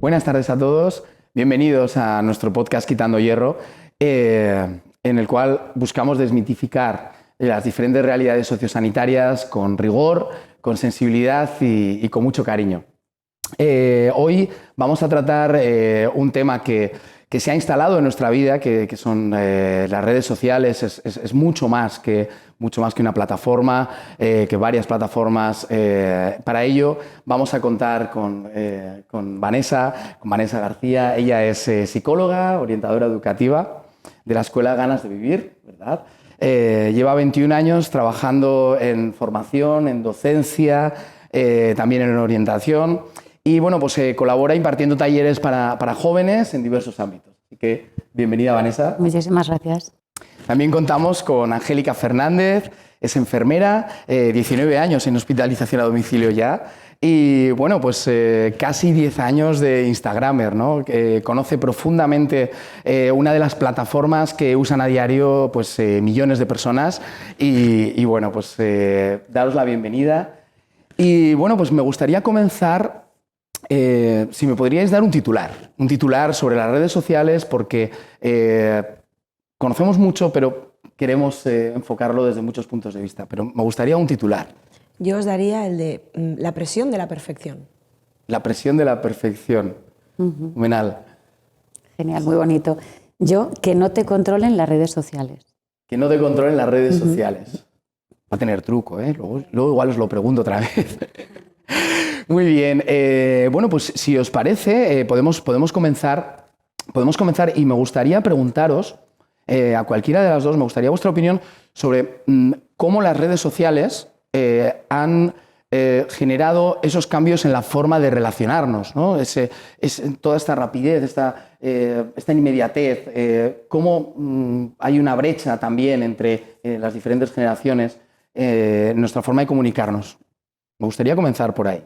Buenas tardes a todos, bienvenidos a nuestro podcast Quitando Hierro, en el cual buscamos desmitificar las diferentes realidades sociosanitarias con rigor, con sensibilidad y con mucho cariño. Hoy vamos a tratar un tema que se ha instalado en nuestra vida, que son las redes sociales. Es mucho más que una plataforma, que varias plataformas. Para ello vamos a contar con Vanessa García. Ella es psicóloga, orientadora educativa de la Escuela Ganas de Vivir, ¿verdad? Lleva 21 años trabajando en formación, en docencia, también en orientación. Y bueno, pues colabora impartiendo talleres para jóvenes en diversos ámbitos. Así que bienvenida, Vanessa. Muchísimas gracias. También contamos con Angélica Fernández, es enfermera, 19 años en hospitalización a domicilio ya. Y bueno, pues casi 10 años de Instagramer, ¿no? Conoce profundamente una de las plataformas que usan a diario pues, millones de personas. Y bueno, pues daros la bienvenida. Y bueno, pues me gustaría comenzar. Si me podríais dar un titular sobre las redes sociales, porque conocemos mucho, pero queremos enfocarlo desde muchos puntos de vista. Pero me gustaría un titular. Yo os daría el de la presión de la perfección. La presión de la perfección. Fenomenal. Genial, muy bonito. Yo, que no te controlen las redes sociales. Que no te controlen las redes sociales. Va a tener truco, ¿eh? Luego igual os lo pregunto otra vez. Muy bien, bueno, pues si os parece, podemos comenzar y me gustaría preguntaros, a cualquiera de las dos, me gustaría vuestra opinión sobre cómo las redes sociales han generado esos cambios en la forma de relacionarnos, ¿no? Toda esta rapidez, esta inmediatez, cómo hay una brecha también entre las diferentes generaciones en nuestra forma de comunicarnos. Me gustaría comenzar por ahí.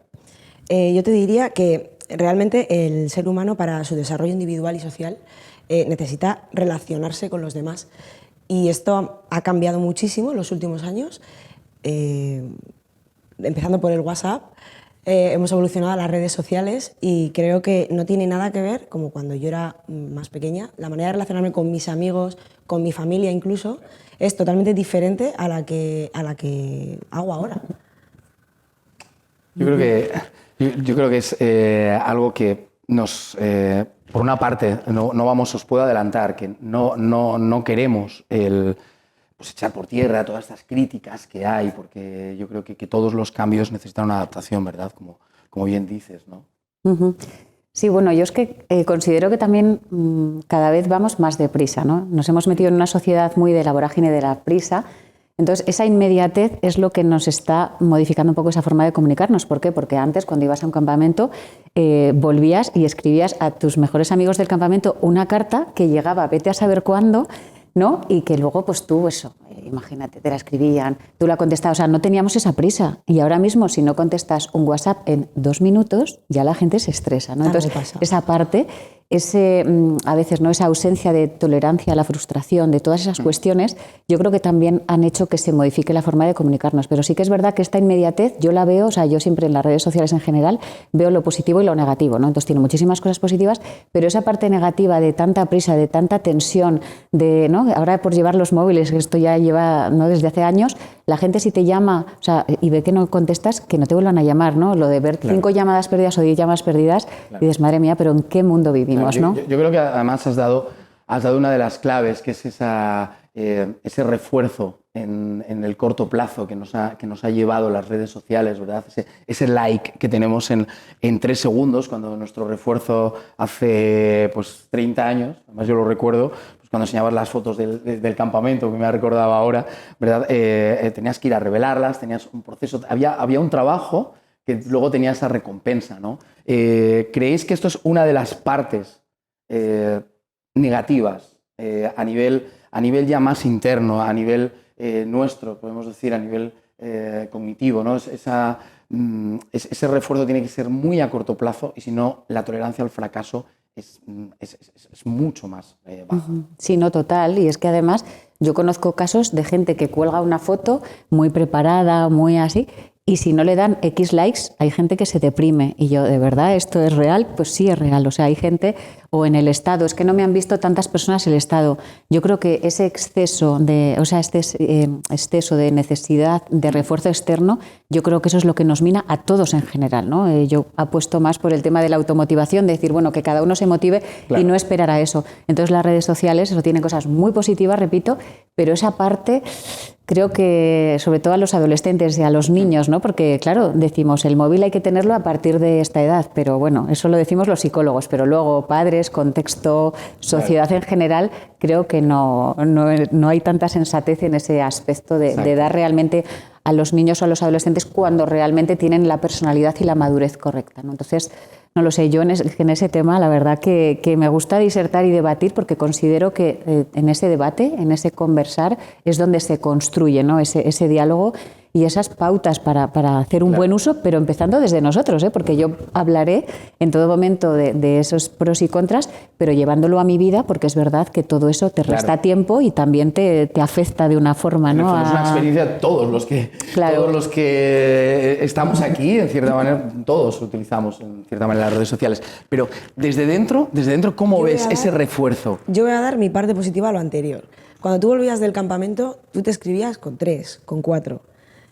Yo te diría que realmente el ser humano, para su desarrollo individual y social, necesita relacionarse con los demás. Y esto ha cambiado muchísimo en los últimos años. Empezando por el WhatsApp, hemos evolucionado a las redes sociales y creo que no tiene nada que ver, como cuando yo era más pequeña, la manera de relacionarme con mis amigos, con mi familia incluso, es totalmente diferente a la que hago ahora. Yo creo que es algo que nos, por una parte, os puedo adelantar, que no queremos pues echar por tierra todas estas críticas que hay, porque yo creo que todos los cambios necesitan una adaptación, ¿verdad? Como bien dices, ¿no? Sí, bueno, yo es que considero que también cada vez vamos más deprisa, ¿no? Nos hemos metido en una sociedad muy de la vorágine de la prisa. Entonces, esa inmediatez es lo que nos está modificando un poco esa forma de comunicarnos. ¿Por qué? Porque antes, cuando ibas a un campamento, volvías y escribías a tus mejores amigos del campamento una carta que llegaba, vete a saber cuándo, ¿no? Y que luego, pues tú, imagínate, te la escribían, tú la contestabas, o sea, no teníamos esa prisa. Y ahora mismo, si no contestas un WhatsApp en 2 minutos, ya la gente se estresa, ¿no? Entonces, esa parte, a veces, ¿no?, esa ausencia de tolerancia a la frustración, de todas esas cuestiones, yo creo que también han hecho que se modifique la forma de comunicarnos. Pero sí que es verdad que esta inmediatez, yo la veo, o sea, yo siempre en las redes sociales en general veo lo positivo y lo negativo, ¿no? Entonces tiene muchísimas cosas positivas, pero esa parte negativa de tanta prisa, de tanta tensión, ¿no? Ahora por llevar los móviles, que esto ya lleva, ¿no?, desde hace años, la gente si te llama, o sea, y ve que no contestas, que no te vuelvan a llamar, ¿no? Lo de ver 5 llamadas perdidas o 10 llamadas perdidas, y dices, madre mía, pero ¿en qué mundo vivimos? Yo creo que además has dado una de las claves, que es ese refuerzo en el corto plazo que nos ha llevado las redes sociales, ¿verdad? Ese like que tenemos en 3 segundos, cuando nuestro refuerzo hace pues 30 años, además yo lo recuerdo, pues cuando enseñabas las fotos del campamento, que me ha recordado ahora, ¿verdad? Tenías que ir a revelarlas, tenías un proceso, había un trabajo que luego tenía esa recompensa, ¿no? ¿Creéis que esto es una de las partes negativas a nivel ya más interno, a nivel nuestro, podemos decir, a nivel cognitivo, ¿no? Ese refuerzo tiene que ser muy a corto plazo, y si no, la tolerancia al fracaso es mucho más baja. Sí, no, total. Y es que además yo conozco casos de gente que cuelga una foto muy preparada, muy así, y si no le dan X likes, hay gente que se deprime. Y yo, ¿de verdad esto es real? Pues sí es real. O sea, hay gente, o en el Estado, es que no me han visto tantas personas en el Estado. Yo creo que ese exceso exceso de necesidad de refuerzo externo, yo creo que eso es lo que nos mina a todos en general, ¿no? Yo apuesto más por el tema de la automotivación, de decir, bueno, que cada uno se motive y no esperar a eso. Entonces las redes sociales, eso tienen cosas muy positivas, repito, pero esa parte creo que sobre todo a los adolescentes y a los niños, ¿no? Porque claro, decimos el móvil hay que tenerlo a partir de esta edad, pero bueno, eso lo decimos los psicólogos, pero luego padres, contexto, sociedad en general, creo que no hay tanta sensatez en ese aspecto de dar realmente a los niños o a los adolescentes cuando realmente tienen la personalidad y la madurez correcta, ¿no? Entonces, no lo sé, yo en ese tema la verdad que me gusta disertar y debatir porque considero que en ese debate, en ese conversar, es donde se construye, ¿no? ese diálogo y esas pautas para hacer un buen uso, pero empezando desde nosotros, porque yo hablaré en todo momento de esos pros y contras, pero llevándolo a mi vida porque es verdad que todo eso te resta tiempo y también te afecta de una forma, ¿no? Es una experiencia todos los que estamos aquí, en cierta manera, todos utilizamos en cierta manera las redes sociales. Pero desde dentro, ¿cómo ves ese refuerzo? Yo voy a dar mi parte positiva a lo anterior. Cuando tú volvías del campamento, tú te escribías con 3, con 4.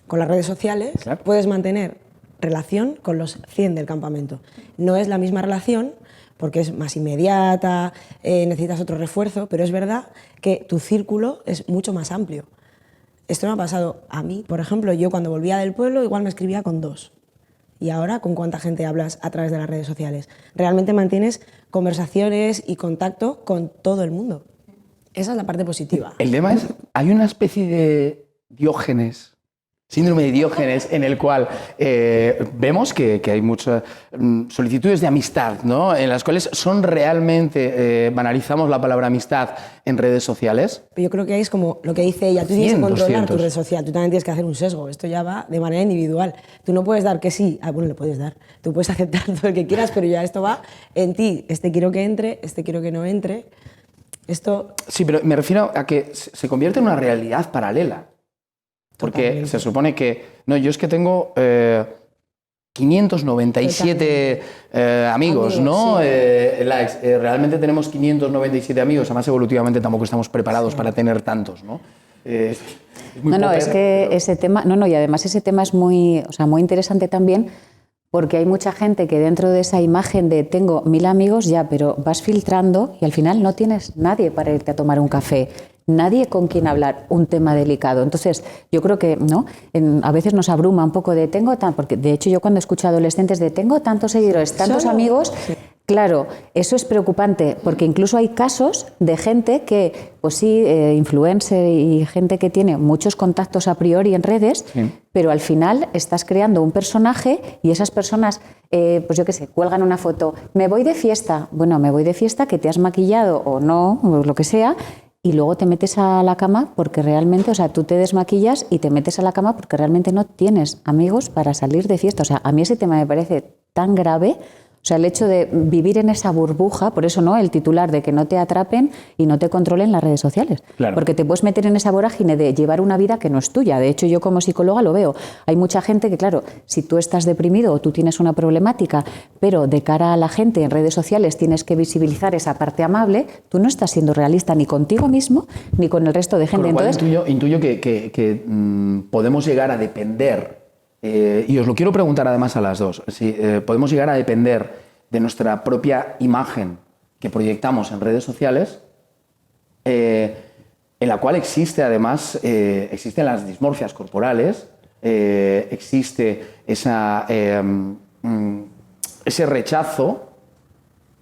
Con las redes sociales puedes mantener relación con los 100 del campamento. No es la misma relación porque es más inmediata, necesitas otro refuerzo, pero es verdad que tu círculo es mucho más amplio. Esto me ha pasado a mí, por ejemplo, yo cuando volvía del pueblo igual me escribía con 2. Y ahora, ¿con cuánta gente hablas a través de las redes sociales? Realmente mantienes conversaciones y contacto con todo el mundo. Esa es la parte positiva. El tema es, hay una especie de Diógenes, síndrome de Diógenes, en el cual vemos que hay muchas solicitudes de amistad, ¿no? En las cuales son realmente, banalizamos la palabra amistad en redes sociales. Yo creo que es como lo que dice ella, tú tienes que controlar tu red social, tú también tienes que hacer un sesgo, esto ya va de manera individual. Tú no puedes dar que sí, bueno, le puedes dar, tú puedes aceptar todo lo que quieras, pero ya esto va en ti, este quiero que entre, este quiero que no entre, esto... Sí, pero me refiero a que se convierte en una realidad paralela. Porque Totalmente. se supone que... No, yo es que tengo 597 amigos, ¿no? Sí. Likes. Realmente tenemos 597 amigos, además evolutivamente tampoco estamos preparados para tener tantos, ¿no? Es muy popper, es que pero... ese tema... y además ese tema es muy interesante también porque hay mucha gente que dentro de esa imagen de tengo 1000 amigos ya, pero vas filtrando y al final no tienes nadie para irte a tomar un café, nadie con quien hablar un tema delicado. Entonces, yo creo que ¿no? A veces nos abruma un poco de porque de hecho yo cuando escucho a adolescentes de tengo tantos seguidores, tantos amigos, claro, eso es preocupante porque incluso hay casos de gente que, pues sí, influencer y gente que tiene muchos contactos a priori en redes, pero al final estás creando un personaje y esas personas, pues yo qué sé, cuelgan una foto, me voy de fiesta, bueno, me voy de fiesta que te has maquillado o no, o lo que sea, y luego te metes a la cama porque realmente, o sea, tú te desmaquillas y te metes a la cama porque realmente no tienes amigos para salir de fiesta. O sea, a mí ese tema me parece tan grave. O sea, el hecho de vivir en esa burbuja, por eso no el titular de que no te atrapen y no te controlen las redes sociales. Claro. Porque te puedes meter en esa vorágine de llevar una vida que no es tuya. De hecho, yo como psicóloga lo veo. Hay mucha gente que, claro, si tú estás deprimido o tú tienes una problemática, pero de cara a la gente en redes sociales tienes que visibilizar esa parte amable, tú no estás siendo realista ni contigo mismo ni con el resto de gente. Con lo cual, entonces, intuyo que podemos llegar a depender. Y os lo quiero preguntar además a las dos. Si podemos llegar a depender de nuestra propia imagen que proyectamos en redes sociales, en la cual existe además, existen las dismorfias corporales, existe ese rechazo,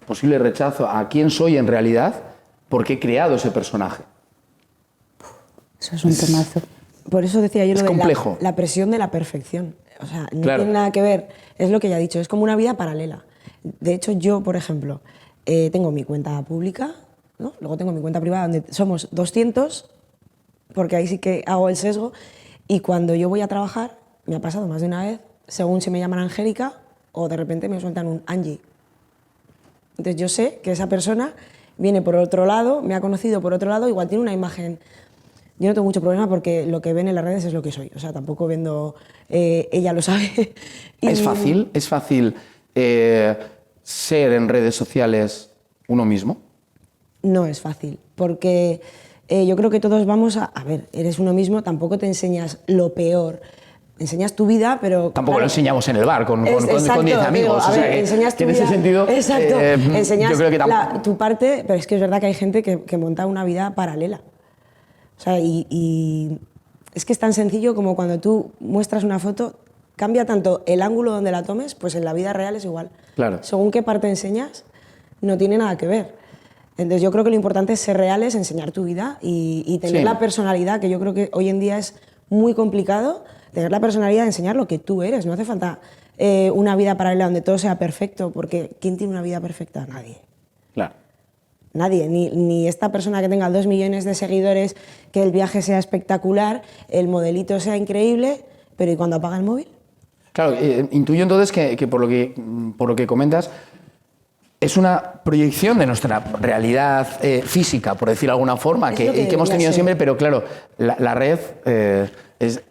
posible rechazo a quién soy en realidad, porque he creado ese personaje. eso es un temazo. Por eso decía yo Es lo de complejo. la presión de la perfección. O sea, no Claro. tiene nada que ver, es lo que ya he dicho, es como una vida paralela. De hecho, yo, por ejemplo, tengo mi cuenta pública, ¿no? Luego tengo mi cuenta privada donde somos 200, porque ahí sí que hago el sesgo, y cuando yo voy a trabajar, me ha pasado más de una vez, según si me llaman Angélica o de repente me sueltan un Angie. Entonces yo sé que esa persona viene por otro lado, me ha conocido por otro lado, igual tiene una imagen yo no tengo mucho problema porque lo que ven en las redes es lo que soy. O sea, tampoco vendo, ella lo sabe. ¿Es fácil ser en redes sociales uno mismo? No es fácil, porque yo creo que todos vamos a ver, eres uno mismo, tampoco te enseñas lo peor. Enseñas tu vida, pero... Tampoco claro, lo enseñamos en el bar con 10 amigos. Digo, o sea, enseñas tu que en ese vida, sentido, exacto, enseñas yo creo que tu parte, pero es que es verdad que hay gente que monta una vida paralela. O sea, y es que es tan sencillo como cuando tú muestras una foto, cambia tanto el ángulo donde la tomes, pues en la vida real es igual. Claro. Según qué parte enseñas, no tiene nada que ver. Entonces yo creo que lo importante es ser reales, enseñar tu vida y tener la personalidad, que yo creo que hoy en día es muy complicado, tener la personalidad de enseñar lo que tú eres. No hace falta una vida paralela donde todo sea perfecto, porque ¿quién tiene una vida perfecta? Nadie. Claro. Nadie, ni esta persona que tenga 2 millones de seguidores, que el viaje sea espectacular, el modelito sea increíble, pero ¿y cuando apaga el móvil? Claro, intuyo entonces que por lo que comentas, es una proyección de nuestra realidad física, por decirlo de alguna forma, que hemos tenido siempre, pero claro, la red es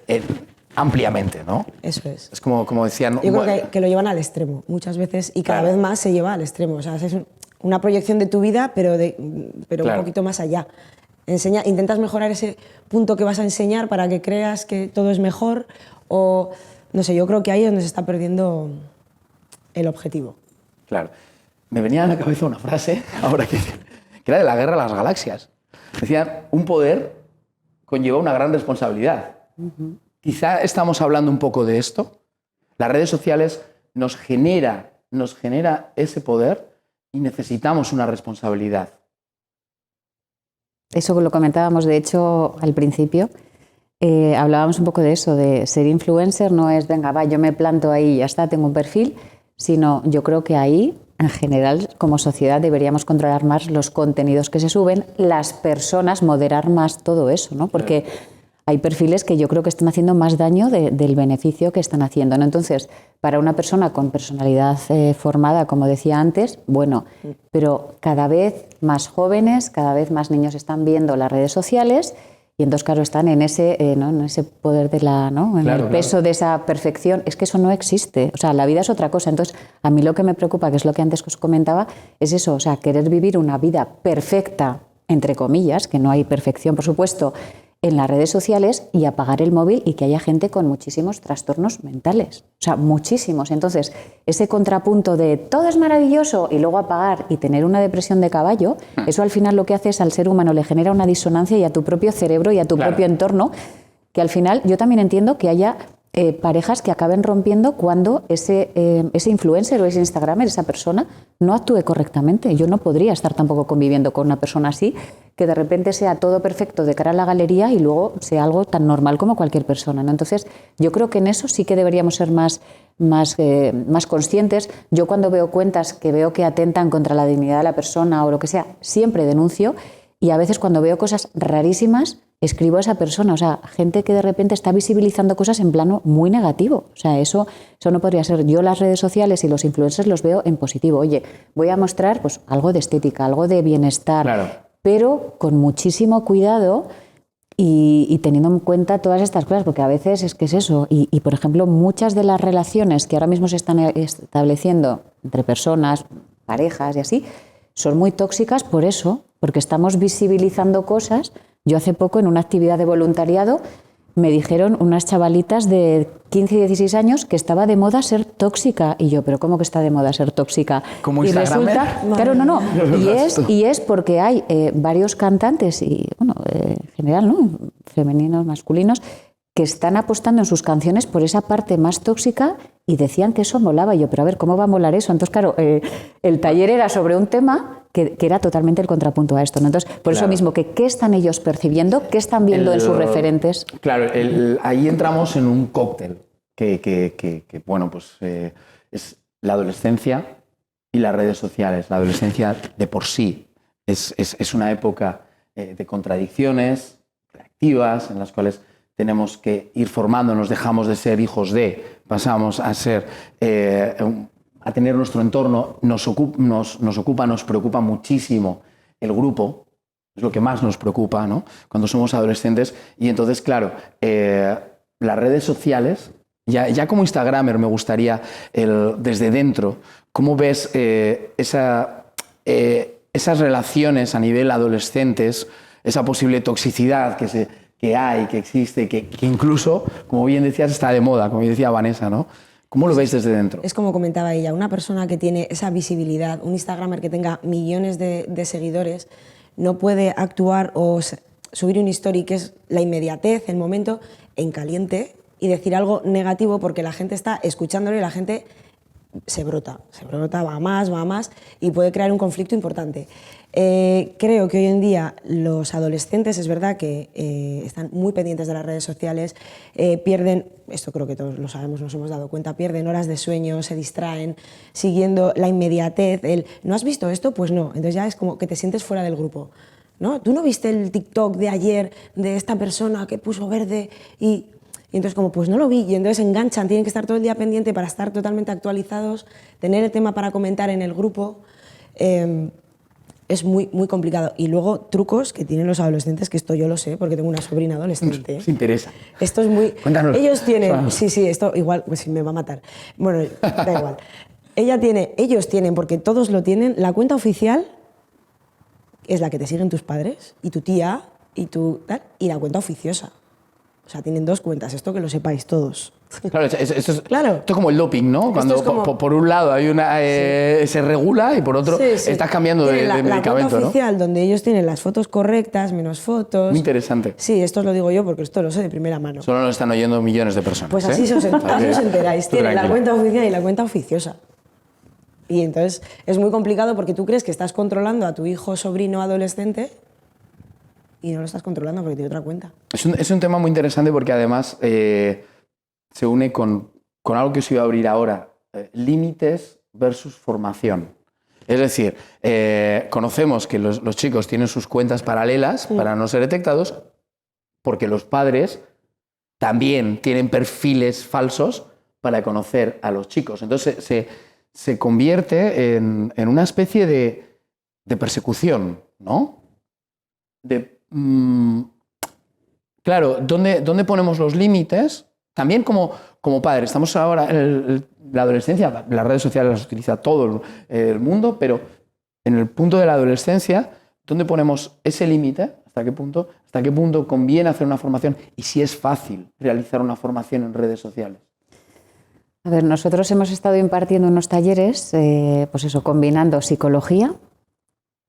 ampliamente, ¿no? Eso es. Es como decían... Yo creo que lo llevan al extremo muchas veces y cada vez más se lleva al extremo. O sea, es una proyección de tu vida, pero un poquito más allá. Intentas mejorar ese punto que vas a enseñar para que creas que todo es mejor o... No sé, yo creo que ahí es donde se está perdiendo el objetivo. Claro. Me venía a la cabeza una frase, ahora que era de la Guerra de las Galaxias. Decían, un poder conlleva una gran responsabilidad. Quizá estamos hablando un poco de esto. Las redes sociales nos genera ese poder y necesitamos una responsabilidad. Eso lo comentábamos, de hecho, al principio. Hablábamos un poco de eso, de ser influencer no es, venga, va, yo me planto ahí y ya está, tengo un perfil, sino yo creo que ahí, en general, como sociedad deberíamos controlar más los contenidos que se suben, las personas, moderar más todo eso, ¿no? Porque hay perfiles que yo creo que están haciendo más daño del beneficio que están haciendo, ¿no? Entonces, para una persona con personalidad formada, como decía antes, bueno, pero cada vez más jóvenes, cada vez más niños están viendo las redes sociales. Y entonces, claro, están en ese, ¿no? en ese poder de la, ¿no? en el peso de esa perfección. Es que eso no existe. O sea, la vida es otra cosa. Entonces, a mí lo que me preocupa, que es lo que antes os comentaba, es eso. O sea, querer vivir una vida perfecta, entre comillas, que no hay perfección, por supuesto, en las redes sociales y apagar el móvil y que haya gente con muchísimos trastornos mentales. O sea, muchísimos. Entonces, ese contrapunto de todo es maravilloso y luego apagar y tener una depresión de caballo, eso al final lo que hace es al ser humano le genera una disonancia y a tu propio cerebro y a tu propio entorno, que al final yo también entiendo que haya parejas que acaben rompiendo cuando ese influencer o ese instagramer, esa persona, no actúe correctamente. Yo no podría estar tampoco conviviendo con una persona así, que de repente sea todo perfecto de cara a la galería y luego sea algo tan normal como cualquier persona, ¿no? Entonces, yo creo que en eso sí que deberíamos ser más conscientes. Yo cuando veo cuentas que veo que atentan contra la dignidad de la persona o lo que sea, siempre denuncio, y a veces cuando veo cosas rarísimas, escribo a esa persona. O sea, gente que de repente está visibilizando cosas en plano muy negativo. O sea, eso no podría ser. Yo las redes sociales y los influencers los veo en positivo. Oye, voy a mostrar pues algo de estética, algo de bienestar, pero con muchísimo cuidado y teniendo en cuenta todas estas cosas, porque a veces es que es eso. Y por ejemplo, muchas de las relaciones que ahora mismo se están estableciendo entre personas, parejas y así, son muy tóxicas por eso, porque estamos visibilizando cosas. Yo hace poco en una actividad de voluntariado me dijeron unas chavalitas de 15 y 16 años que estaba de moda ser tóxica. Y yo, ¿pero cómo que está de moda ser tóxica? ¿Como y resulta, claro, no. Y es porque hay varios cantantes, y bueno, en general, ¿no? Femeninos, masculinos, que están apostando en sus canciones por esa parte más tóxica y decían que eso molaba. Y yo, pero a ver, ¿cómo va a molar eso? Entonces, claro, el taller era sobre un tema que era totalmente el contrapunto a esto, ¿no? Entonces, por eso mismo, ¿qué están ellos percibiendo? ¿Qué están viendo en sus referentes? Claro, ahí entramos en un cóctel que bueno, pues es la adolescencia y las redes sociales. La adolescencia de por sí es una época de contradicciones reactivas en las cuales tenemos que ir formándonos, dejamos de ser hijos de, pasamos a ser... a tener nuestro entorno, nos preocupa muchísimo el grupo, Es lo que más nos preocupa, ¿no? Cuando somos adolescentes. Y entonces, claro, las redes sociales, ya como Instagramer me gustaría, desde dentro, ¿cómo ves esas relaciones a nivel adolescentes, esa posible toxicidad que hay, que existe, que incluso, como bien decías, está de moda, como decía Vanessa, ¿no? ¿Cómo lo veis desde dentro? Es como comentaba ella, una persona que tiene esa visibilidad, un Instagramer que tenga millones de seguidores, no puede actuar o subir un story que es la inmediatez, el momento, en caliente y decir algo negativo porque la gente está escuchándolo y la gente se brota, va más y puede crear un conflicto importante. Creo que hoy en día los adolescentes, es verdad que están muy pendientes de las redes sociales, pierden, esto creo que todos lo sabemos, nos hemos dado cuenta, pierden horas de sueño, se distraen, siguiendo la inmediatez, ¿no has visto esto? Pues no, entonces ya es como que te sientes fuera del grupo, ¿no? ¿Tú no viste el TikTok de ayer de esta persona que puso verde y entonces como pues no lo vi, y entonces enganchan, tienen que estar todo el día pendiente para estar totalmente actualizados, tener el tema para comentar en el grupo, es muy, muy complicado. Y luego trucos que tienen los adolescentes, que esto yo lo sé porque tengo una sobrina adolescente. Nos interesa. Esto es muy... Cuéntanos. Ellos tienen... Sí, esto igual, pues me va a matar. Bueno, da igual. Ellos tienen, porque todos lo tienen, la cuenta oficial es la que te siguen tus padres y tu tía y tu tal, y la cuenta oficiosa. O sea, tienen dos cuentas, esto que lo sepáis todos. Claro, esto es Claro. como el doping, ¿no? Cuando es como... por un lado hay se regula y por otro estás cambiando de medicamento, la cuenta ¿no? oficial, donde ellos tienen las fotos correctas, menos fotos. Muy interesante. Sí, esto os lo digo yo porque esto lo sé de primera mano. Solo nos están oyendo millones de personas. Pues así, así os enteráis. Tienen la cuenta oficial y la cuenta oficiosa. Y entonces es muy complicado porque tú crees que estás controlando a tu hijo, sobrino, adolescente y no lo estás controlando porque tiene otra cuenta. Es un tema muy interesante porque además se une con algo que os iba a abrir ahora, límites versus formación. Es decir, conocemos que los chicos tienen sus cuentas paralelas para no ser detectados porque los padres también tienen perfiles falsos para conocer a los chicos. Entonces se convierte en una especie de persecución, ¿no? Claro, ¿dónde ponemos los límites? También como padres, estamos ahora en la adolescencia, las redes sociales las utiliza todo el mundo, pero en el punto de la adolescencia, ¿dónde ponemos ese límite? ¿Hasta qué punto conviene hacer una formación? Y si es fácil realizar una formación en redes sociales. A ver, nosotros hemos estado impartiendo unos talleres, pues eso, combinando psicología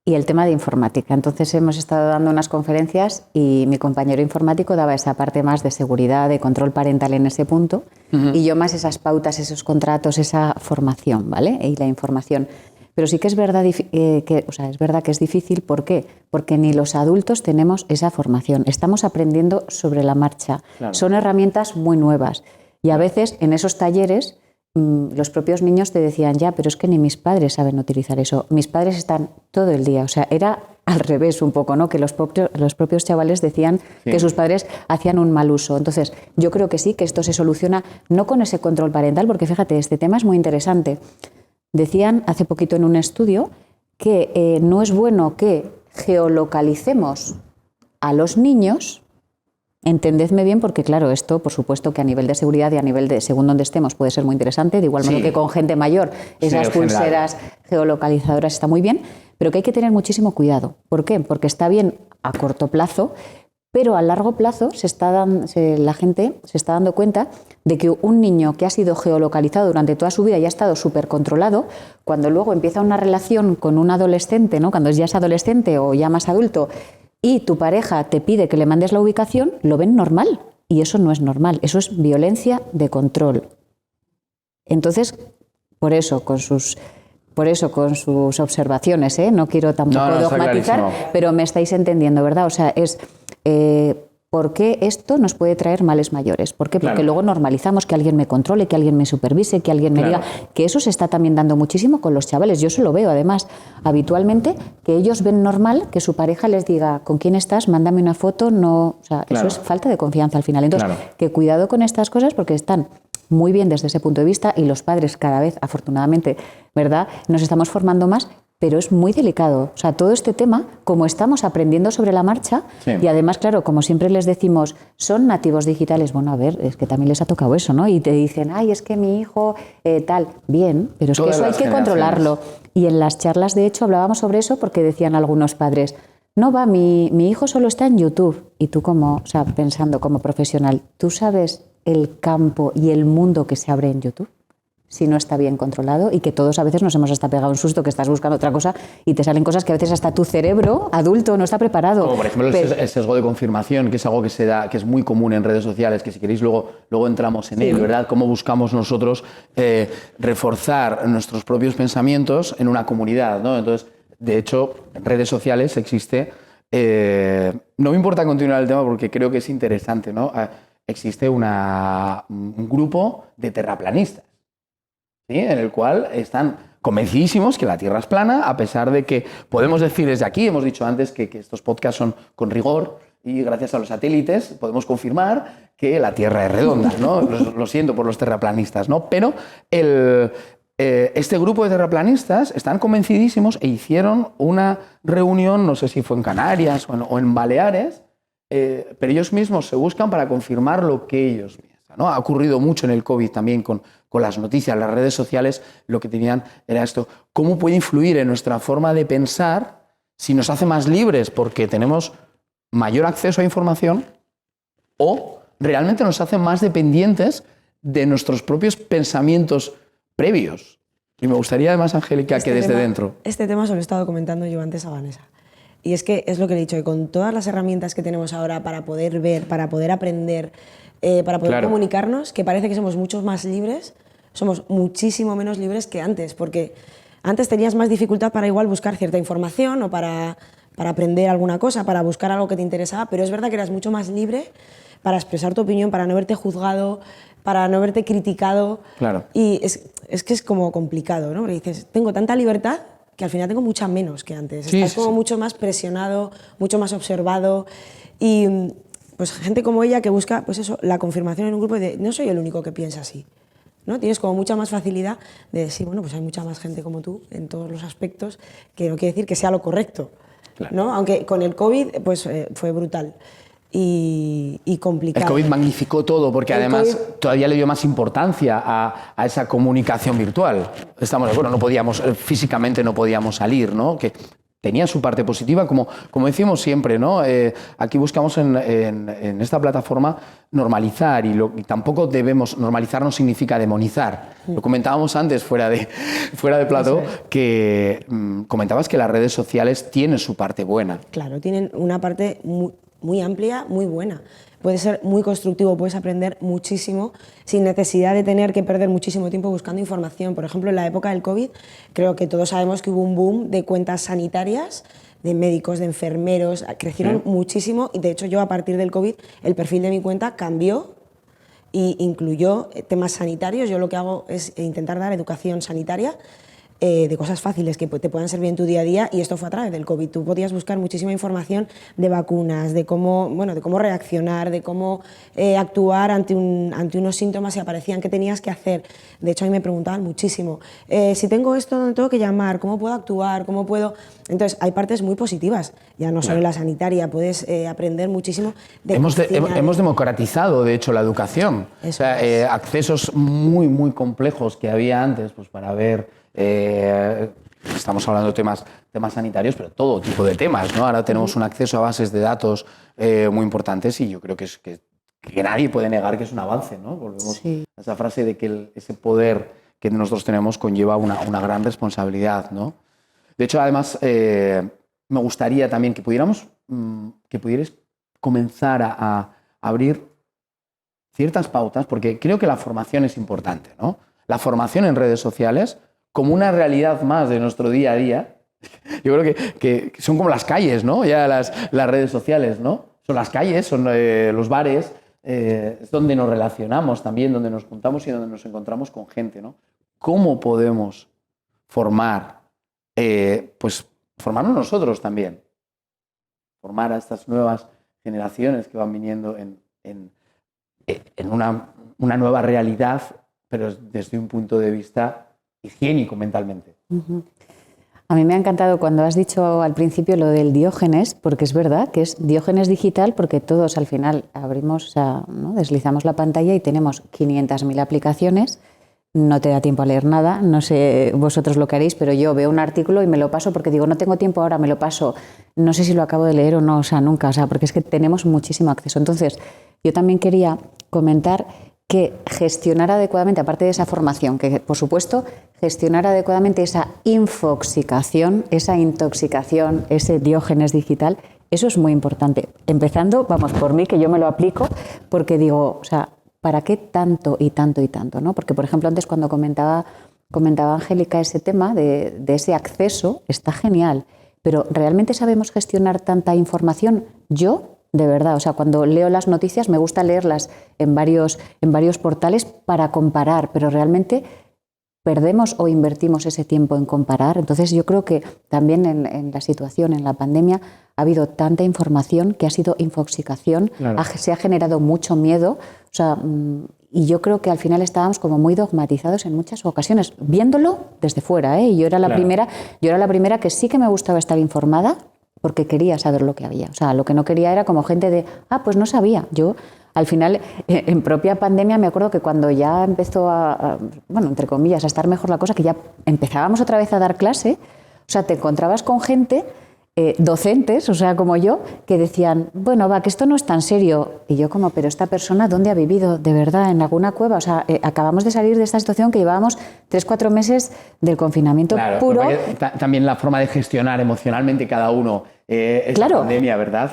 y el tema de informática. Entonces hemos estado dando unas conferencias y mi compañero informático daba esa parte más de seguridad, de control parental en ese punto, y yo más esas pautas, esos contratos, esa formación, ¿vale? Y la información. Pero sí que es verdad que es difícil. ¿Por qué? Porque ni los adultos tenemos esa formación. Estamos aprendiendo sobre la marcha. Claro. Son herramientas muy nuevas. Y a veces en esos talleres los propios niños te decían, ya, pero es que ni mis padres saben utilizar eso. Mis padres están todo el día. O sea, era al revés un poco, ¿no? Que los propios chavales decían que sus padres hacían un mal uso. Entonces, yo creo que sí, que esto se soluciona no con ese control parental, porque fíjate, este tema es muy interesante. Decían hace poquito en un estudio que no es bueno que geolocalicemos a los niños. Entendedme bien, porque claro, esto por supuesto que a nivel de seguridad y a nivel de según donde estemos puede ser muy interesante, de igual modo que con gente mayor, esas pulseras geolocalizadoras está muy bien, pero que hay que tener muchísimo cuidado. ¿Por qué? Porque está bien a corto plazo, pero a largo plazo la gente se está dando cuenta de que un niño que ha sido geolocalizado durante toda su vida y ha estado súper controlado, cuando luego empieza una relación con un adolescente, ¿no? Cuando ya es adolescente o ya más adulto, y tu pareja te pide que le mandes la ubicación, lo ven normal. Y eso no es normal, eso es violencia de control. Entonces, por eso con sus observaciones, no quiero tampoco dogmatizar, pero me estáis entendiendo, ¿verdad? O sea, es ¿por qué esto nos puede traer males mayores? ¿Por qué? Porque luego normalizamos que alguien me controle, que alguien me supervise, que alguien me diga, que eso se está también dando muchísimo con los chavales. Yo eso lo veo, además, habitualmente, que ellos ven normal que su pareja les diga, ¿con quién estás? Mándame una foto. No, o sea, eso es falta de confianza al final. Entonces, que cuidado con estas cosas porque están muy bien desde ese punto de vista y los padres cada vez, afortunadamente, ¿verdad?, nos estamos formando más, pero es muy delicado. O sea, todo este tema, como estamos aprendiendo sobre la marcha, Sí. y además, claro, como siempre les decimos, son nativos digitales. Bueno, a ver, es que también les ha tocado eso, ¿no? Y te dicen, ay, es que mi hijo tal. Bien, pero es que Todas eso hay las que generaciones. controlarlo. Y en las charlas, de hecho, hablábamos sobre eso porque decían algunos padres, no va, mi hijo solo está en YouTube. Y tú como, o sea, pensando como profesional, ¿tú sabes el campo y el mundo que se abre en YouTube? Si no está bien controlado, y que todos a veces nos hemos hasta pegado un susto que estás buscando otra cosa y te salen cosas que a veces hasta tu cerebro adulto no está preparado. Como por ejemplo el sesgo de confirmación, que es algo que se da, que es muy común en redes sociales, que si queréis luego entramos en él, ¿verdad? Cómo buscamos nosotros reforzar nuestros propios pensamientos en una comunidad, ¿no? Entonces, de hecho, en redes sociales existe, no me importa continuar el tema porque creo que es interesante, ¿no? Existe un grupo de terraplanistas, ¿sí? En el cual están convencidísimos que la Tierra es plana, a pesar de que podemos decir desde aquí, hemos dicho antes que estos podcasts son con rigor y gracias a los satélites podemos confirmar que la Tierra es redonda, ¿no? Lo siento por los terraplanistas, ¿no? Pero este grupo de terraplanistas están convencidísimos e hicieron una reunión, no sé si fue en Canarias o en Baleares, pero ellos mismos se buscan para confirmar lo que ellos piensan, ¿no? Ha ocurrido mucho en el COVID también con las noticias, las redes sociales, lo que tenían era esto. ¿Cómo puede influir en nuestra forma de pensar si nos hace más libres porque tenemos mayor acceso a información o realmente nos hace más dependientes de nuestros propios pensamientos previos? Y me gustaría además, Angélica, que desde dentro... Este tema se lo he estado comentando yo antes a Vanessa. Y es que es lo que he dicho, que con todas las herramientas que tenemos ahora para poder ver, para poder aprender, para poder Claro. comunicarnos, que parece que somos mucho más libres, somos muchísimo menos libres que antes, porque antes tenías más dificultad para igual buscar cierta información o para aprender alguna cosa, para buscar algo que te interesaba, pero es verdad que eras mucho más libre para expresar tu opinión, para no verte juzgado, para no verte criticado. Claro. Y es que es como complicado, ¿no? Porque dices, tengo tanta libertad que al final tengo mucha menos que antes. Sí, Estás sí, como sí. mucho más presionado, mucho más observado. Y pues gente como ella que busca pues eso, la confirmación en un grupo de no soy el único que piensa así, ¿no? Tienes como mucha más facilidad de decir, bueno, pues hay mucha más gente como tú en todos los aspectos, que no quiere decir que sea lo correcto, Claro. ¿no? Aunque con el COVID pues, fue brutal y complicado. El COVID magnificó todo porque El además COVID todavía le dio más importancia a esa comunicación virtual. Estamos de acuerdo, no podíamos, físicamente no podíamos salir, ¿no? Que tenía su parte positiva, como decimos siempre, ¿no? Aquí buscamos en esta plataforma normalizar y tampoco debemos, normalizar no significa demonizar. Lo comentábamos antes fuera de plató, que comentabas que las redes sociales tienen su parte buena. Claro, tienen una parte muy amplia, muy buena. Puede ser muy constructivo, puedes aprender muchísimo sin necesidad de tener que perder muchísimo tiempo buscando información. Por ejemplo, en la época del COVID, creo que todos sabemos que hubo un boom de cuentas sanitarias, de médicos, de enfermeros, crecieron muchísimo y de hecho yo a partir del COVID el perfil de mi cuenta cambió e incluyó temas sanitarios. Yo lo que hago es intentar dar educación sanitaria, de cosas fáciles que te puedan servir en tu día a día, y esto fue a través del COVID. Tú podías buscar muchísima información de vacunas, de cómo reaccionar, de cómo actuar ante unos síntomas si aparecían, qué tenías que hacer. De hecho, a mí me preguntaban muchísimo, si tengo esto, ¿dónde tengo que llamar? ¿Cómo puedo actuar? ¿Cómo puedo...? Entonces, hay partes muy positivas, ya no solo en la sanitaria, puedes aprender muchísimo de cocina, Hemos democratizado, de hecho, la educación. O sea, accesos muy, muy complejos que había antes, pues para ver... estamos hablando de temas sanitarios, pero todo tipo de temas, ¿no? Ahora tenemos un acceso a bases de datos muy importantes y yo creo que nadie puede negar que es un avance, ¿no? Volvemos a esa frase de que ese poder que nosotros tenemos conlleva una gran responsabilidad, ¿no? De hecho, además, me gustaría también que pudierais comenzar a abrir ciertas pautas, porque creo que la formación es importante, ¿no? La formación en redes sociales como una realidad más de nuestro día a día. Yo creo que son como las calles, ¿no? Ya las redes sociales, ¿no? Son las calles, son los bares, es donde nos relacionamos también, donde nos juntamos y donde nos encontramos con gente, ¿no? ¿Cómo podemos pues formarnos nosotros también? Formar a estas nuevas generaciones que van viniendo en una nueva realidad, pero desde un punto de vista higiénico mentalmente. A mí me ha encantado cuando has dicho al principio lo del Diógenes, porque es verdad que es Diógenes digital, porque todos al final abrimos, o sea, ¿no? Deslizamos la pantalla y tenemos 500.000 aplicaciones. No te da tiempo a leer nada, no sé vosotros lo que haréis, pero yo veo un artículo y me lo paso porque digo, no tengo tiempo ahora, me lo paso. No sé si lo acabo de leer o no, o sea, nunca, o sea, porque es que tenemos muchísimo acceso. Entonces, yo también quería comentar que gestionar adecuadamente, aparte de esa formación, que por supuesto gestionar adecuadamente esa infoxicación, esa intoxicación, ese Diógenes digital, eso es muy importante. Empezando, vamos, por mí, que yo me lo aplico, porque digo, o sea, ¿para qué tanto y tanto y tanto? ¿No? Porque, por ejemplo, antes cuando comentaba Angélica ese tema de ese acceso, está genial, pero ¿realmente sabemos gestionar tanta información? Yo, de verdad, o sea, cuando leo las noticias me gusta leerlas en varios portales para comparar, pero realmente perdemos o invertimos ese tiempo en comparar. Entonces yo creo que también en la situación, en la pandemia, ha habido tanta información que ha sido infoxicación, Claro. se ha generado mucho miedo, o sea, y yo creo que al final estábamos como muy dogmatizados en muchas ocasiones, viéndolo desde fuera, ¿eh? Y yo era la primera que sí que me gustaba estar informada, porque quería saber lo que había. O sea, lo que no quería era como gente de, pues no sabía. Yo, al final, en propia pandemia, me acuerdo que cuando ya empezó bueno, entre comillas, a estar mejor la cosa, que ya empezábamos otra vez a dar clase, o sea, te encontrabas con gente, docentes, o sea, como yo, que decían, bueno, va, que esto no es tan serio. Y yo como, pero esta persona, ¿dónde ha vivido? ¿De verdad? ¿En alguna cueva? O sea, acabamos de salir de esta situación que llevábamos 3-4 meses del confinamiento puro. También la forma de gestionar emocionalmente cada uno esa pandemia, ¿verdad?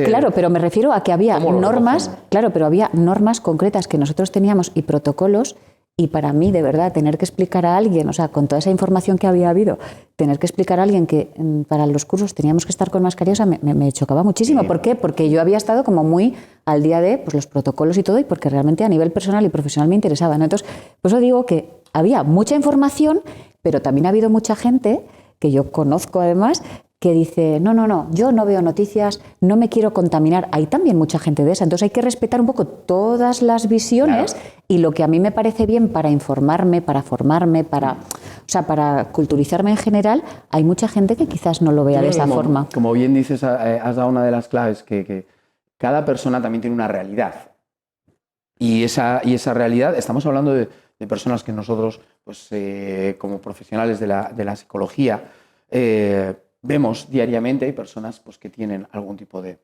Claro, pero me refiero a que había normas, pero había normas concretas que nosotros teníamos y protocolos. Y para mí, de verdad, tener que explicar a alguien, o sea, con toda esa información que había habido, tener que explicar a alguien que para los cursos teníamos que estar con mascarilla, o sea, me chocaba muchísimo. Sí. ¿Por qué? Porque yo había estado como muy al día de pues, los protocolos y todo, y porque realmente a nivel personal y profesional me interesaba, ¿no? Entonces, por eso digo que había mucha información, pero también ha habido mucha gente, que yo conozco además, que dice, no, yo no veo noticias, no me quiero contaminar. Hay también mucha gente de esa. Entonces hay que respetar un poco todas las visiones, claro. Y lo que a mí me parece bien para informarme, para formarme, para culturizarme en general, hay mucha gente que quizás no lo vea de esa forma. Como bien dices, has dado una de las claves, que cada persona también tiene una realidad. Y esa realidad, estamos hablando de personas que nosotros, pues, como profesionales de la psicología, vemos diariamente. Hay personas pues, que tienen algún tipo de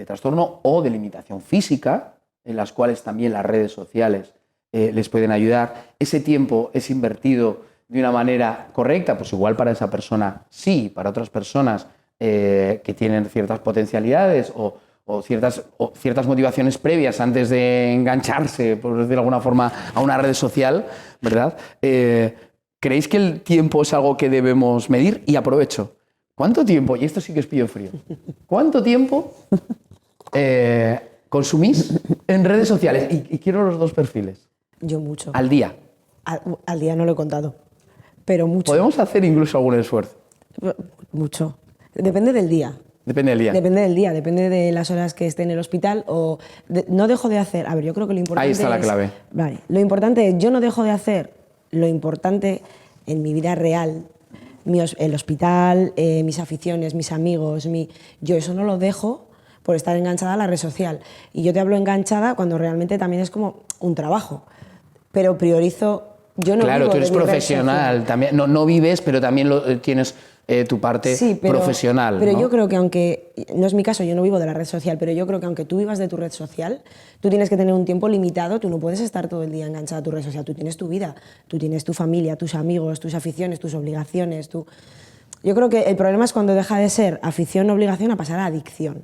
trastorno o de limitación física, en las cuales también las redes sociales les pueden ayudar. Ese tiempo es invertido de una manera correcta, pues igual para esa persona sí, para otras personas que tienen ciertas potencialidades o ciertas motivaciones previas antes de engancharse, por decirlo de alguna forma, a una red social, ¿verdad? ¿Creéis que el tiempo es algo que debemos medir? Y aprovecho, ¿cuánto tiempo, y esto sí que es pillo frío, cuánto tiempo consumís en redes sociales? Y quiero los dos perfiles. Yo mucho. ¿Al día? Al día no lo he contado, pero mucho. ¿Podemos hacer incluso algún esfuerzo? Mucho. Depende del día. Depende del día. Depende del día, depende de las horas que esté en el hospital o no dejo de hacer. A ver, yo creo que lo importante ahí está la clave. Vale, lo importante es, yo no dejo de hacer lo importante en mi vida real, el hospital, mis aficiones, mis amigos, yo eso no lo dejo por estar enganchada a la red social. Y yo te hablo enganchada cuando realmente también es como un trabajo, pero priorizo, yo no claro, vivo tú eres de mi profesional, también, no vives, pero también tienes tu parte profesional. Pero ¿no? yo creo que aunque, no es mi caso, yo no vivo de la red social, pero yo creo que aunque tú vivas de tu red social, tú tienes que tener un tiempo limitado, tú no puedes estar todo el día enganchada a tu red social, tú tienes tu vida, tú tienes tu familia, tus amigos, tus aficiones, tus obligaciones. Yo creo que el problema es cuando deja de ser afición o obligación a pasar a adicción.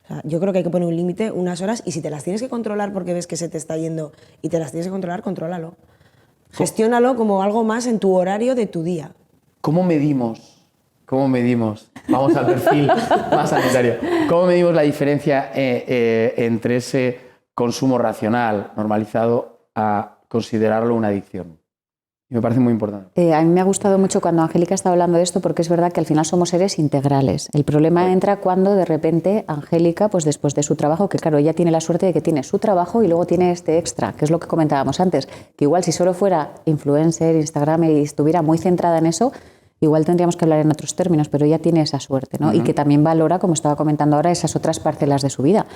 O sea, yo creo que hay que poner un límite, unas horas, y si te las tienes que controlar porque ves que se te está yendo y te las tienes que controlar, contrólalo. Gestiónalo como algo más en tu horario de tu día. ¿Cómo medimos? Vamos al perfil más sanitario. ¿Cómo medimos la diferencia entre ese consumo racional, normalizado, a considerarlo una adicción? Y me parece muy importante. A mí me ha gustado mucho cuando Angélica está hablando de esto, porque es verdad que al final somos seres integrales. El problema entra cuando de repente Angélica, pues después de su trabajo, que claro, ella tiene la suerte de que tiene su trabajo y luego tiene este extra, que es lo que comentábamos antes, que igual si solo fuera influencer, Instagram y estuviera muy centrada en eso, igual tendríamos que hablar en otros términos, pero ella tiene esa suerte, ¿no? Y que también valora, como estaba comentando ahora, esas otras parcelas de su vida.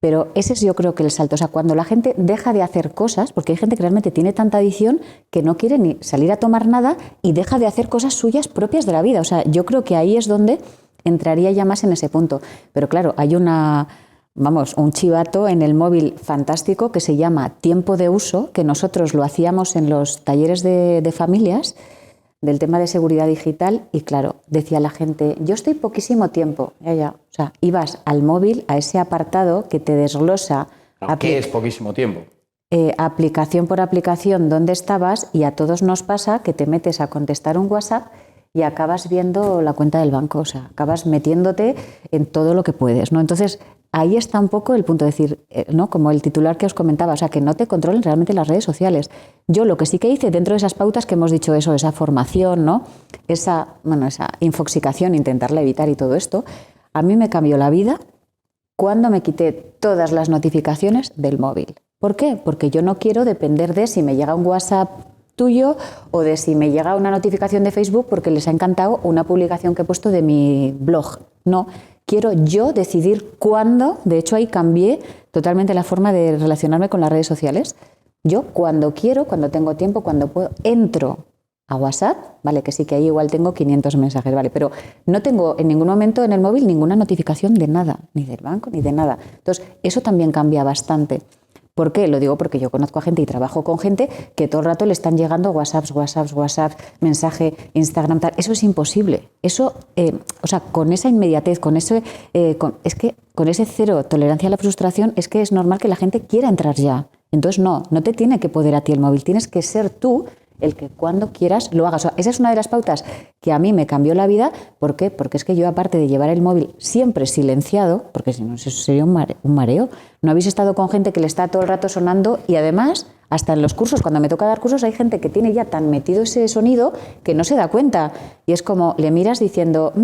Pero ese es, yo creo, que el salto. O sea, cuando la gente deja de hacer cosas, porque hay gente que realmente tiene tanta adicción que no quiere ni salir a tomar nada y deja de hacer cosas suyas propias de la vida. O sea, yo creo que ahí es donde entraría ya más en ese punto. Pero claro, hay un chivato en el móvil fantástico que se llama tiempo de uso, que nosotros lo hacíamos en los talleres de familias del tema de seguridad digital y claro, decía la gente, yo estoy poquísimo tiempo, ya. O sea, ibas al móvil, a ese apartado que te desglosa. ¿Qué es poquísimo tiempo? Aplicación por aplicación dónde estabas y a todos nos pasa que te metes a contestar un WhatsApp y acabas viendo la cuenta del banco, o sea, acabas metiéndote en todo lo que puedes, ¿no? Entonces, ahí está un poco el punto de decir, ¿no? Como el titular que os comentaba, o sea, que no te controlen realmente las redes sociales. Yo lo que sí que hice dentro de esas pautas que hemos dicho, eso, esa formación, ¿no? Esa infoxicación, intentarla evitar y todo esto, a mí me cambió la vida cuando me quité todas las notificaciones del móvil. ¿Por qué? Porque yo no quiero depender de si me llega un WhatsApp tuyo o de si me llega una notificación de Facebook porque les ha encantado una publicación que he puesto de mi blog. No, quiero yo decidir cuándo. De hecho, ahí cambié totalmente la forma de relacionarme con las redes sociales. Yo cuando quiero, cuando tengo tiempo, cuando puedo, entro a WhatsApp, vale, que sí que ahí igual tengo 500 mensajes, vale, pero no tengo en ningún momento en el móvil ninguna notificación de nada, ni del banco, ni de nada. Entonces, eso también cambia bastante. ¿Por qué? Lo digo porque yo conozco a gente y trabajo con gente que todo el rato le están llegando WhatsApp, mensaje, Instagram, tal. Eso es imposible. Eso, o sea, con esa inmediatez, con ese cero tolerancia a la frustración, es que es normal que la gente quiera entrar ya. Entonces, no te tiene que poder a ti el móvil. Tienes que ser tú el que cuando quieras lo hagas. O sea, esa es una de las pautas que a mí me cambió la vida. ¿Por qué? Porque es que yo, aparte de llevar el móvil siempre silenciado, porque si no, eso sería un mareo. ¿No habéis estado con gente que le está todo el rato sonando? Y además, hasta en los cursos, cuando me toca dar cursos, hay gente que tiene ya tan metido ese sonido que no se da cuenta. Y es como, le miras diciendo,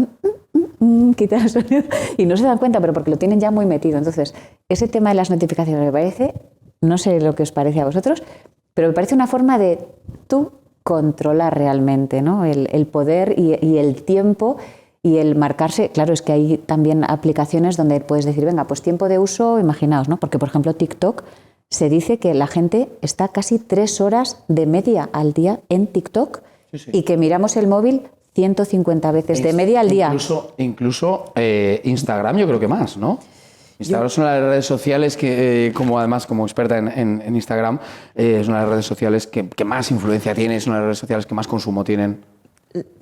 quita el sonido, y no se dan cuenta, pero porque lo tienen ya muy metido. Entonces, ese tema de las notificaciones me parece, no sé lo que os parece a vosotros, pero me parece una forma de tú controlar realmente, ¿no? El poder y el tiempo y el marcarse. Claro, es que hay también aplicaciones donde puedes decir, venga, pues tiempo de uso, imaginaos, ¿no? Porque, por ejemplo, TikTok, se dice que la gente está casi 3 horas de media al día en TikTok y que miramos el móvil 150 veces de media al día. Incluso Instagram, yo creo que más, ¿no? Instagram es una de las redes sociales que, además como experta en Instagram, es una de las redes sociales que más influencia tiene, es una de las redes sociales que más consumo tienen.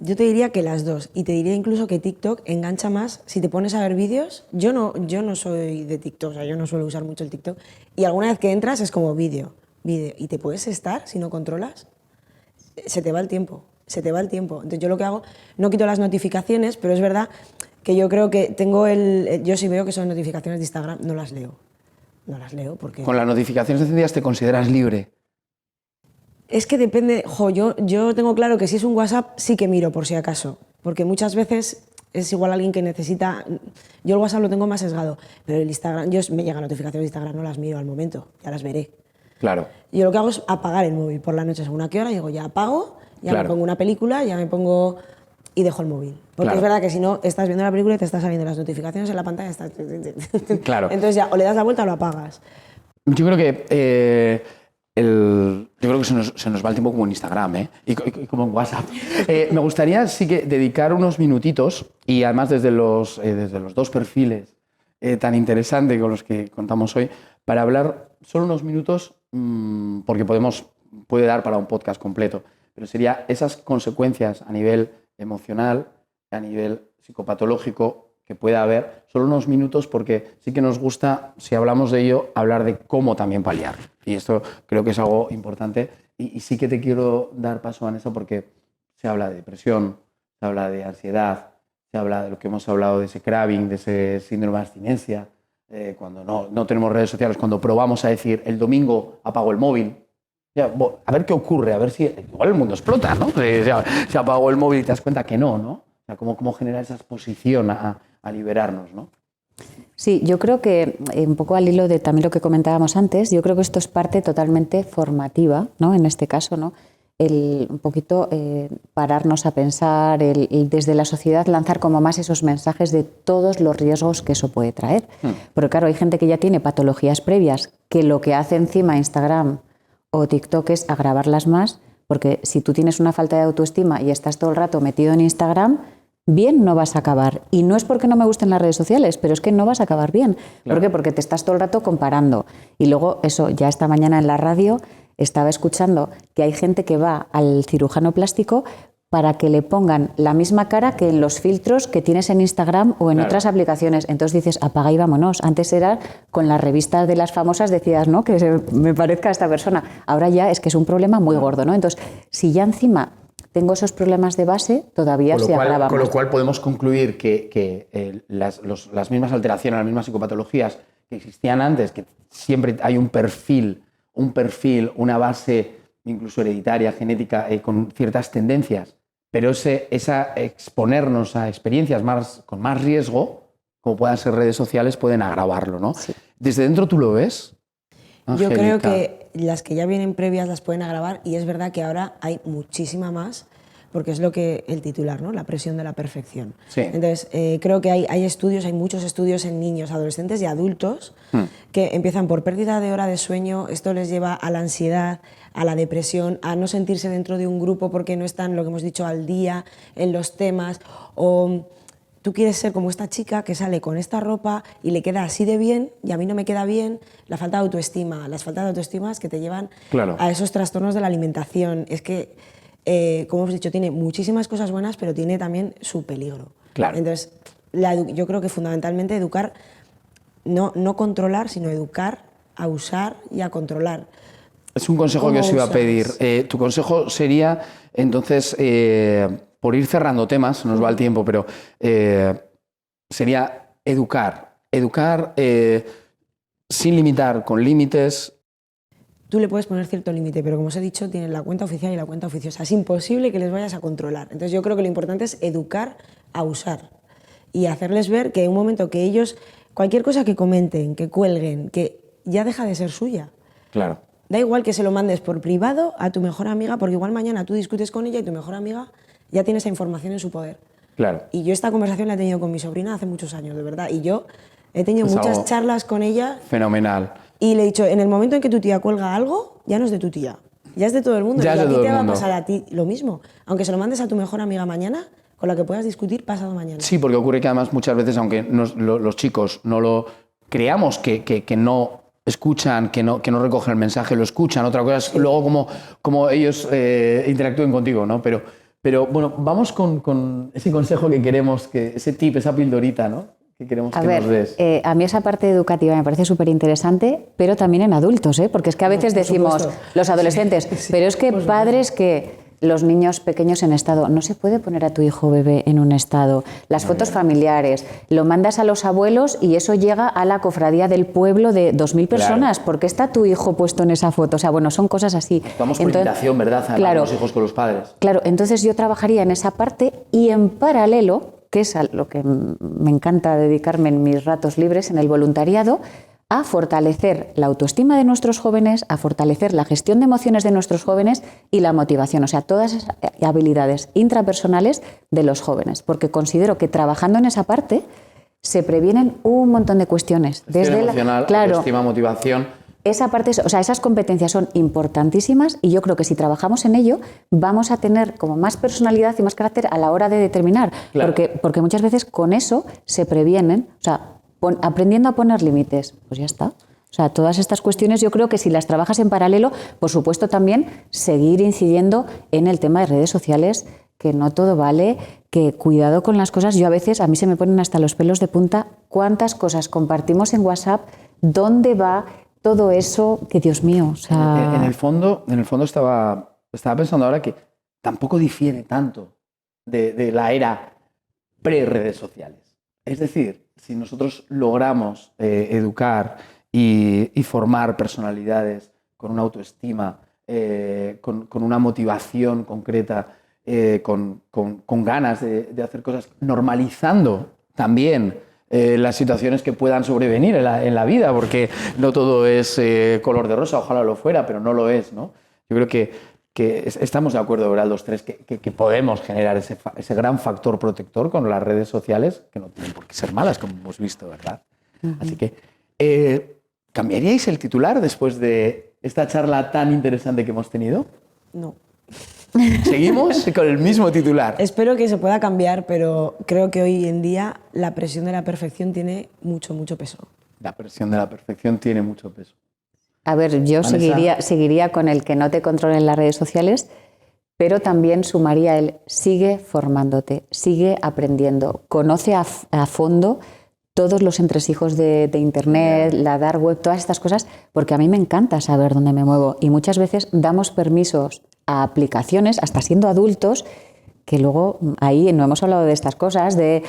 Yo te diría que las dos, y te diría incluso que TikTok engancha más si te pones a ver vídeos. Yo no soy de TikTok, o sea, yo no suelo usar mucho el TikTok, y alguna vez que entras es como vídeo, y te puedes estar, si no controlas, se te va el tiempo. Entonces yo lo que hago, no quito las notificaciones, pero es verdad que yo creo que tengo yo si veo que son notificaciones de Instagram, no las leo porque... ¿Con las notificaciones encendidas te consideras libre? Es que depende, yo tengo claro que si es un WhatsApp sí que miro por si acaso, porque muchas veces es igual alguien que necesita... Yo el WhatsApp lo tengo más sesgado, pero el Instagram, me llegan notificaciones de Instagram, no las miro al momento, ya las veré. Claro. Yo lo que hago es apagar el móvil por la noche, según a qué hora, digo, ya apago, ya claro. Me pongo una película, ya me pongo... y dejo el móvil. Porque claro. Es verdad que si no, estás viendo la película y te están saliendo las notificaciones en la pantalla. Claro. Entonces ya, o le das la vuelta o lo apagas. Yo creo que se nos va el tiempo como en Instagram, y como en WhatsApp. Me gustaría sí que dedicar unos minutitos, y además desde los 2 perfiles tan interesantes con los que contamos hoy, para hablar solo unos minutos, porque puede dar para un podcast completo, pero sería esas consecuencias a nivel emocional, a nivel psicopatológico que pueda haber, solo unos minutos, porque sí que nos gusta, si hablamos de ello, hablar de cómo también paliar. Y esto creo que es algo importante. Y sí que te quiero dar paso, Vanessa, porque se habla de depresión, se habla de ansiedad, se habla de lo que hemos hablado de ese craving, de ese síndrome de abstinencia, cuando no tenemos redes sociales, cuando probamos a decir el domingo apago el móvil. Ya, a ver qué ocurre, a ver si igual el mundo explota, ¿no? Se apagó el móvil y te das cuenta que no, ¿no? O sea, cómo generar esa exposición a liberarnos, ¿no? Sí, yo creo que un poco al hilo de también lo que comentábamos antes, yo creo que esto es parte totalmente formativa, ¿no? En este caso, ¿no? un poquito pararnos a pensar, desde la sociedad lanzar como más esos mensajes de todos los riesgos que eso puede traer. Porque claro, hay gente que ya tiene patologías previas, que lo que hace encima Instagram o TikTok es agravarlas más, porque si tú tienes una falta de autoestima y estás todo el rato metido en Instagram, bien no vas a acabar. Y no es porque no me gusten las redes sociales, pero es que no vas a acabar bien. Claro. ¿Por qué? Porque te estás todo el rato comparando. Y luego eso, ya esta mañana en la radio estaba escuchando que hay gente que va al cirujano plástico para que le pongan la misma cara que en los filtros que tienes en Instagram o en otras aplicaciones. Entonces dices, apaga y vámonos. Antes era con las revistas de las famosas, decías, ¿no?, que me parezca a esta persona. Ahora ya es que es un problema muy gordo, ¿no? Entonces, si ya encima tengo esos problemas de base, todavía se agrava más. Con lo cual podemos concluir que las mismas alteraciones, las mismas psicopatologías que existían antes, que siempre hay un perfil, una base incluso hereditaria, genética, con ciertas tendencias, pero esa exponernos a experiencias con más riesgo, como puedan ser redes sociales, pueden agravarlo, ¿no? Sí. ¿Desde dentro tú lo ves, Angélica? Yo creo que las que ya vienen previas las pueden agravar y es verdad que ahora hay muchísima más, porque es lo que el titular, ¿no? La presión de la perfección. Sí. Entonces, creo que hay estudios, hay muchos estudios en niños, adolescentes y adultos que empiezan por pérdida de hora de sueño, esto les lleva a la ansiedad, a la depresión, a no sentirse dentro de un grupo porque no están, lo que hemos dicho, al día en los temas, o tú quieres ser como esta chica que sale con esta ropa y le queda así de bien y a mí no me queda bien, la falta de autoestima, las faltas de autoestima es que te llevan a esos trastornos de la alimentación. Es que, como hemos dicho, tiene muchísimas cosas buenas, pero tiene también su peligro. Claro. Entonces, yo creo que fundamentalmente educar, no controlar, sino educar a usar y a controlar. Es un consejo que os iba a pedir. Tu consejo sería, entonces, por ir cerrando temas, nos va el tiempo, pero sería educar sin limitar, con límites. Tú le puedes poner cierto límite, pero como os he dicho, tienen la cuenta oficial y la cuenta oficiosa. Es imposible que les vayas a controlar. Entonces yo creo que lo importante es educar a usar y hacerles ver que en un momento que ellos, cualquier cosa que comenten, que cuelguen, que ya deja de ser suya. Claro. Da igual que se lo mandes por privado a tu mejor amiga, porque igual mañana tú discutes con ella y tu mejor amiga ya tiene esa información en su poder. Claro. Y yo esta conversación la he tenido con mi sobrina hace muchos años, de verdad. Y yo he tenido muchas charlas con ella. Fenomenal. Y le he dicho, en el momento en que tu tía cuelga algo, ya no es de tu tía, ya es de todo el mundo. Ya y es a de ti todo te el va a mundo. pasar a ti lo mismo. Aunque se lo mandes a tu mejor amiga mañana, con la que puedas discutir pasado mañana. Sí, porque ocurre que además muchas veces, aunque los chicos no lo creamos que no escuchan, que no recogen el mensaje, lo escuchan, otra cosa es luego como ellos interactúen contigo, ¿no? Pero bueno, vamos con ese consejo que queremos, ese tip, esa pildorita, ¿no?, que queremos que nos des. A mí esa parte educativa me parece súper interesante, pero también en adultos, porque es que a veces decimos, supuesto. los adolescentes, Sí, pero es que padres que los niños pequeños en estado, no se puede poner a tu hijo bebé en un estado, las fotos familiares, lo mandas a los abuelos y eso llega a la cofradía del pueblo de 2.000 personas, ¿por qué está tu hijo puesto en esa foto? O sea, bueno, son cosas así. Vamos por invitación, ¿verdad?, a claro, los hijos con los padres. Claro, entonces yo trabajaría en esa parte y en paralelo, que es a lo que me encanta dedicarme en mis ratos libres, en el voluntariado, a fortalecer la autoestima de nuestros jóvenes, a fortalecer la gestión de emociones de nuestros jóvenes y la motivación, o sea, todas esas habilidades intrapersonales de los jóvenes, porque considero que trabajando en esa parte se previenen un montón de cuestiones. Desde emocional, autoestima, motivación. Esa parte, o sea, esas competencias son importantísimas y yo creo que si trabajamos en ello vamos a tener como más personalidad y más carácter a la hora de determinar, Claro. porque muchas veces con eso se previenen, o sea, aprendiendo a poner límites, pues ya está. O sea, todas estas cuestiones yo creo que si las trabajas en paralelo, por supuesto también seguir incidiendo en el tema de redes sociales, que no todo vale, que cuidado con las cosas. Yo a mí se me ponen hasta los pelos de punta cuántas cosas compartimos en WhatsApp, dónde va todo eso, que Dios mío, o sea... En el fondo estaba pensando ahora que tampoco difiere tanto de la era pre-redes sociales. Es decir, si nosotros logramos educar y formar personalidades con una autoestima, con una motivación concreta, con ganas de hacer cosas, normalizando también las situaciones que puedan sobrevenir en la vida, porque no todo es color de rosa, ojalá lo fuera, pero no lo es, ¿no? Yo creo que estamos de acuerdo, ¿verdad? Los tres, que podemos generar ese gran factor protector con las redes sociales, que no tienen por qué ser malas, como hemos visto, ¿verdad? Así que, ¿cambiaríais el titular después de esta charla tan interesante que hemos tenido? No. ¿Seguimos con el mismo titular? Espero que se pueda cambiar, pero creo que hoy en día la presión de la perfección tiene mucho, mucho peso. La presión de la perfección tiene mucho peso. A ver, yo seguiría con el que no te controlen las redes sociales, pero también sumaría el sigue formándote, sigue aprendiendo, conoce a fondo todos los entresijos de Internet, la dark web, todas estas cosas, porque a mí me encanta saber dónde me muevo y muchas veces damos permisos a aplicaciones, hasta siendo adultos, que luego ahí no hemos hablado de estas cosas, de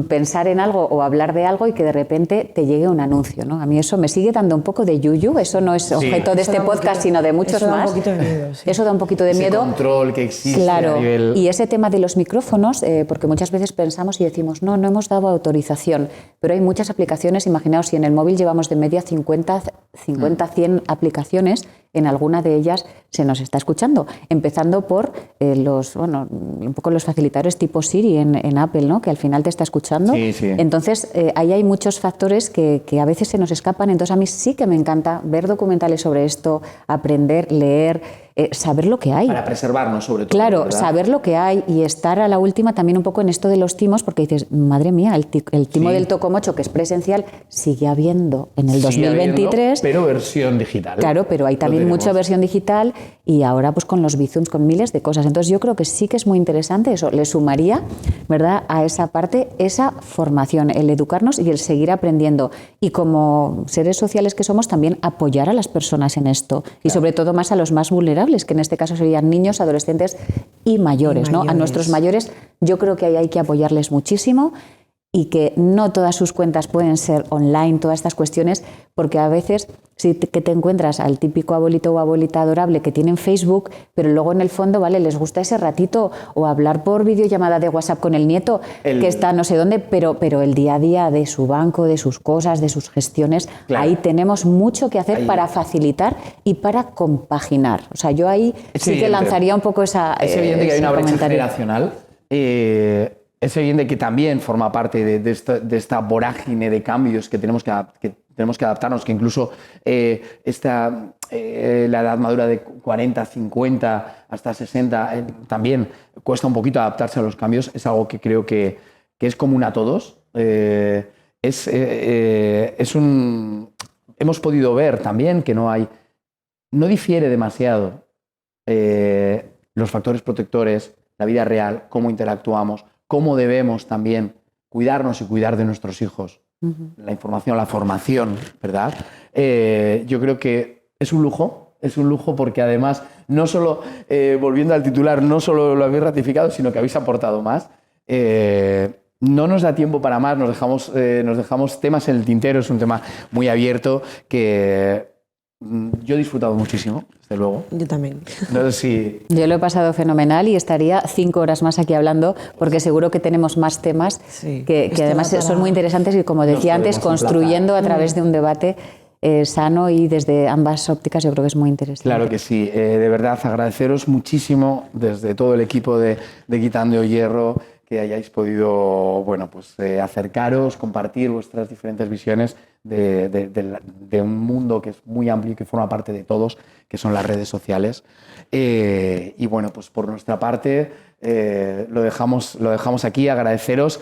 pensar en algo o hablar de algo y que de repente te llegue un anuncio, ¿no? A mí eso me sigue dando un poco de yuyu, eso no es objeto de este podcast, sino de muchos más. Eso da un poquito de miedo, sí. Eso da un poquito de miedo. Ese control que existe claro, a nivel... y ese tema de los micrófonos, porque muchas veces pensamos y decimos, no hemos dado autorización, pero hay muchas aplicaciones, imaginaos, si en el móvil llevamos de media 50, 100 aplicaciones, en alguna de ellas se nos está escuchando, empezando por un poco los facilitadores tipo Siri en Apple, ¿no? Que al final te está escuchando. Sí. Entonces, ahí hay muchos factores que a veces se nos escapan. Entonces, a mí sí que me encanta ver documentales sobre esto, aprender, leer, saber lo que hay. Para preservarnos, sobre todo. Claro, ¿verdad? saber lo que hay y estar a la última también un poco en esto de los timos, porque dices, madre mía, el timo del Tocomocho, que es presencial, sigue habiendo en el 2023. Pero versión digital. Claro, pero hay también mucha versión digital y ahora pues con los bizums, con miles de cosas. Entonces yo creo que sí que es muy interesante eso. Le sumaría, ¿verdad?, a esa parte, esa formación, el educarnos y el seguir aprendiendo. Y como seres sociales que somos, también apoyar a las personas en esto. Claro. Y sobre todo más a los más vulnerables, que en este caso serían niños, adolescentes y mayores, ¿no? A nuestros mayores yo creo que ahí hay que apoyarles muchísimo y que no todas sus cuentas pueden ser online, todas estas cuestiones, porque a veces sí que te encuentras al típico abuelito o abuelita adorable que tienen Facebook, pero luego en el fondo, ¿vale?, les gusta ese ratito o hablar por videollamada de WhatsApp con el nieto, que está no sé dónde, pero el día a día de su banco, de sus cosas, de sus gestiones, claro, ahí tenemos mucho que hacer para facilitar y para compaginar. O sea, yo ahí sí que lanzaría un poco esa... Es evidente que hay una brecha generacional. Es evidente que también forma parte de esta vorágine de cambios que tenemos que adaptarnos, que incluso la edad madura de 40, 50 hasta 60 también cuesta un poquito adaptarse a los cambios. Es algo que creo que es común a todos. Hemos podido ver también que no difiere demasiado los factores protectores, la vida real, cómo interactuamos, cómo debemos también cuidarnos y cuidar de nuestros hijos. La información, la formación, ¿verdad? Yo creo que es un lujo porque además, no solo, volviendo al titular, no solo lo habéis ratificado, sino que habéis aportado más. No nos da tiempo para más, nos dejamos temas en el tintero, es un tema muy abierto que yo he disfrutado muchísimo, desde luego. Yo también. No sé si... Yo lo he pasado fenomenal y estaría 5 horas más aquí hablando porque seguro que tenemos más temas que además son muy interesantes y, como decía antes, construyendo a través de un debate sano y desde ambas ópticas. Yo creo que es muy interesante. Claro que sí. De verdad, agradeceros muchísimo desde todo el equipo de Quitando Hierro que hayáis podido, acercaros, compartir vuestras diferentes visiones de un mundo que es muy amplio y que forma parte de todos, que son las redes sociales. Y bueno, pues por nuestra parte lo dejamos aquí. Agradeceros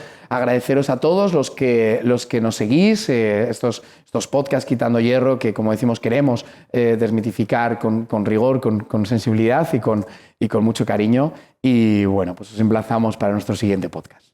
a todos los que nos seguís, estos podcasts Quitando Hierro, que, como decimos, queremos desmitificar con rigor, con sensibilidad y con mucho cariño. Y bueno, pues os emplazamos para nuestro siguiente podcast.